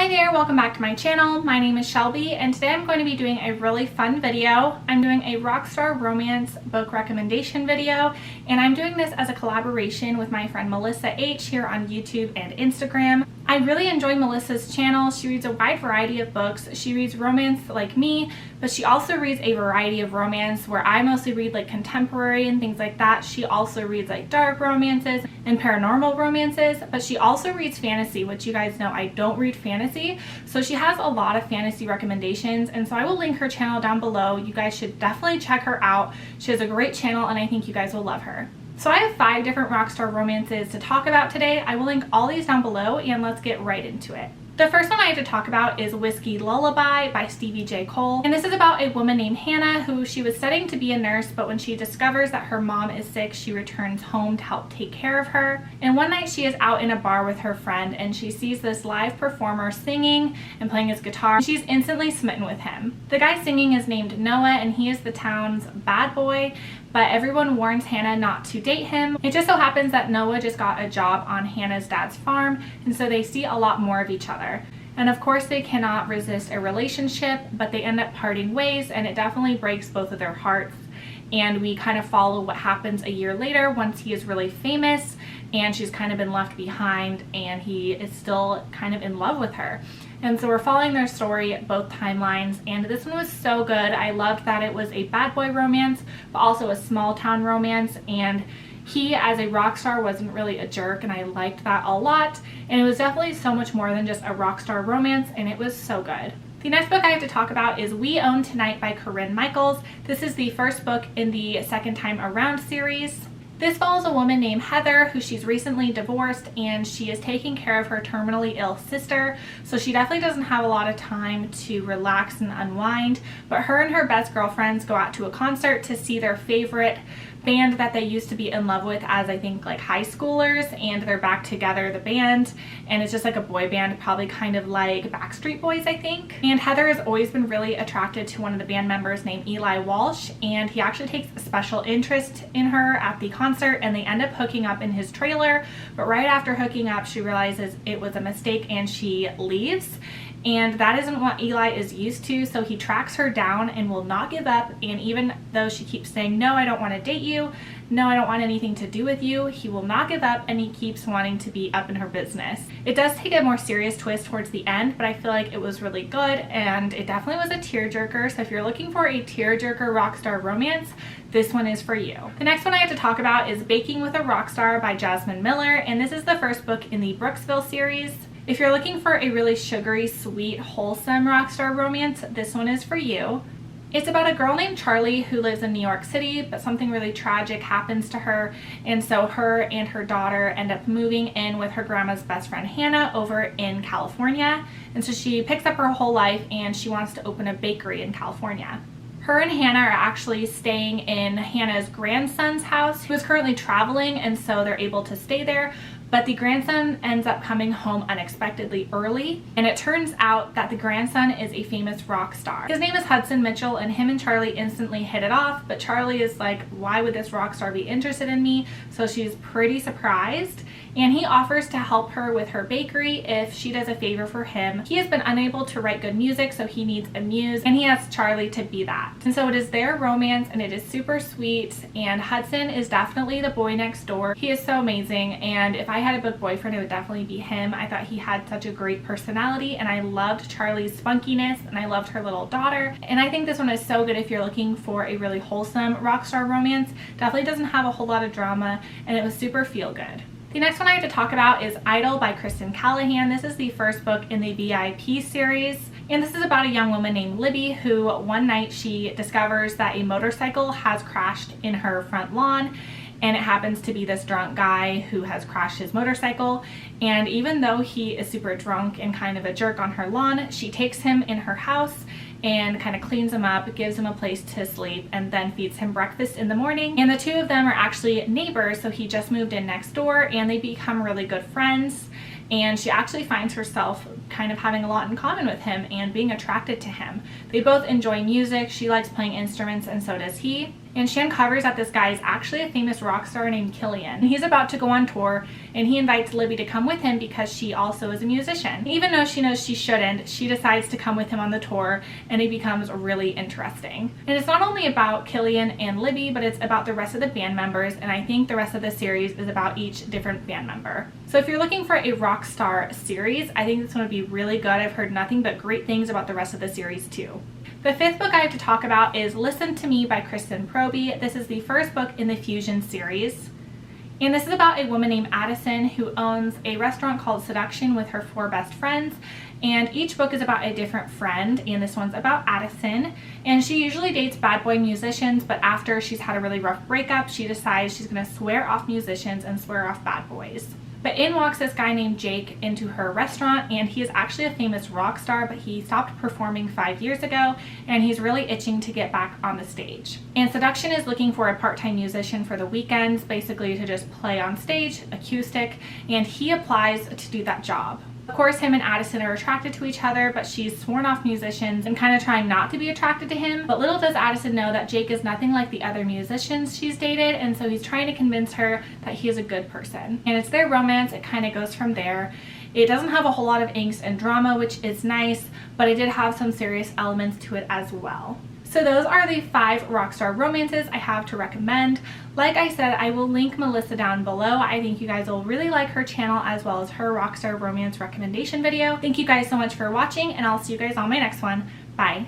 Hi there, welcome back to my channel. My name is Shelby and today I'm going to be doing a really fun video. I'm doing a Rockstar romance book recommendation video and I'm doing this as a collaboration with my friend Melissa H here on YouTube and Instagram. I really enjoy Melissa's channel. She reads a wide variety of books. She reads romance like me, but she also reads a variety of romance where I mostly read like contemporary and things like that. She also reads like dark romances and paranormal romances, but she also reads fantasy, which you guys know I don't read fantasy. So she has a lot of fantasy recommendations, and so I will link her channel down below. You guys should definitely check her out. She has a great channel and I think you guys will love her. So I have 5 different Rockstar romances to talk about today. I will link all these down below and let's get right into it. The first one I have to talk about is Whiskey Lullaby by Stevie J. Cole. And this is about a woman named Hannah who she was studying to be a nurse, but when she discovers that her mom is sick, she returns home to help take care of her. And one night she is out in a bar with her friend and she sees this live performer singing and playing his guitar. She's instantly smitten with him. The guy singing is named Noah and he is the town's bad boy, but everyone warns Hannah not to date him. It just so happens that Noah just got a job on Hannah's dad's farm, and so they see a lot more of each other. And of course they cannot resist a relationship, but they end up parting ways and it definitely breaks both of their hearts. And we kind of follow what happens a year later once he is really famous and she's kind of been left behind and he is still kind of in love with her. And so we're following their story, both timelines, and this one was so good. I loved that it was a bad boy romance, but also a small town romance, and he as a rock star wasn't really a jerk, and I liked that a lot. And it was definitely so much more than just a rock star romance, and it was so good. The next book I have to talk about is We Own Tonight by Corinne Michaels. This is the first book in the Second Time Around series. This follows a woman named Heather who she's recently divorced and she is taking care of her terminally ill sister, so she definitely doesn't have a lot of time to relax and unwind, but her and her best girlfriends go out to a concert to see their favorite band that they used to be in love with as I think like high schoolers, and they're back together, the band, and it's just like a boy band, probably kind of like Backstreet Boys I think. And Heather has always been really attracted to one of the band members named Eli Walsh, and he actually takes a special interest in her at the concert and they end up hooking up in his trailer, but right after hooking up she realizes it was a mistake and she leaves. And that isn't what Eli is used to, so he tracks her down and will not give up, and even though she keeps saying, no, I don't want to date you, no, I don't want anything to do with you, he will not give up and he keeps wanting to be up in her business. It does take a more serious twist towards the end, but I feel like it was really good and it definitely was a tearjerker, so if you're looking for a tearjerker rockstar romance, this one is for you. The next one I have to talk about is Baking with a Rockstar by Jasmine Miller, and this is the first book in the Brooksville series. If you're looking for a really sugary, sweet, wholesome rockstar romance, this one is for you. It's about a girl named Charlie who lives in New York City, but something really tragic happens to her, and so her and her daughter end up moving in with her grandma's best friend Hannah over in California. And so she picks up her whole life and she wants to open a bakery in California. Her and Hannah are actually staying in Hannah's grandson's house, who is currently traveling, and so they're able to stay there. But the grandson ends up coming home unexpectedly early, and it turns out that the grandson is a famous rock star. His name is Hudson Mitchell, and him and Charlie instantly hit it off, but Charlie is like, why would this rock star be interested in me? So she's pretty surprised, and he offers to help her with her bakery if she does a favor for him. He has been unable to write good music, so he needs a muse, and he asks Charlie to be that. And so it is their romance, and it is super sweet, and Hudson is definitely the boy next door. He is so amazing, and if I had a book boyfriend, it would definitely be him. I thought he had such a great personality, and I loved Charlie's spunkiness, and I loved her little daughter. And I think this one is so good if you're looking for a really wholesome rockstar romance. Definitely doesn't have a whole lot of drama, and it was super feel good. The next one I have to talk about is Idol by Kristen Callahan. This is the first book in the VIP series. And this is about a young woman named Libby who one night she discovers that a motorcycle has crashed in her front lawn, and it happens to be this drunk guy who has crashed his motorcycle. And even though he is super drunk and kind of a jerk on her lawn, she takes him in her house and kind of cleans him up, gives him a place to sleep, and then feeds him breakfast in the morning. And the two of them are actually neighbors, so he just moved in next door and they become really good friends. and she actually finds herself kind of having a lot in common with him and being attracted to him. They both enjoy music, she likes playing instruments and so does he. And she uncovers that this guy is actually a famous rock star named Killian. He's about to go on tour and he invites Libby to come with him because she also is a musician. Even though she knows she shouldn't, she decides to come with him on the tour and it becomes really interesting. And it's not only about Killian and Libby, but it's about the rest of the band members, and I think the rest of the series is about each different band member. So if you're looking for a Rockstar series, I think this one would be really good. I've heard nothing but great things about the rest of the series too. The fifth book I have to talk about is Listen to Me by Kristen Proby. This is the first book in the Fusion series. And this is about a woman named Addison who owns a restaurant called Seduction with her 4 best friends. And each book is about a different friend, and this one's about Addison. And she usually dates bad boy musicians, but after she's had a really rough breakup, she decides she's going to swear off musicians and swear off bad boys. But in walks this guy named Jake into her restaurant, and he is actually a famous rock star, but he stopped performing 5 years ago, and he's really itching to get back on the stage. And Seduction is looking for a part-time musician for the weekends, basically to just play on stage, acoustic, and he applies to do that job. Of course, him and Addison are attracted to each other, but she's sworn off musicians and kind of trying not to be attracted to him. But little does Addison know that Jake is nothing like the other musicians she's dated, and so he's trying to convince her that he is a good person. And it's their romance, it kind of goes from there. It doesn't have a whole lot of angst and drama, which is nice, but it did have some serious elements to it as well. So those are the 5 Rockstar romances I have to recommend. Like I said, I will link Melissa down below. I think you guys will really like her channel as well as her Rockstar romance recommendation video. Thank you guys so much for watching, and I'll see you guys on my next one. Bye.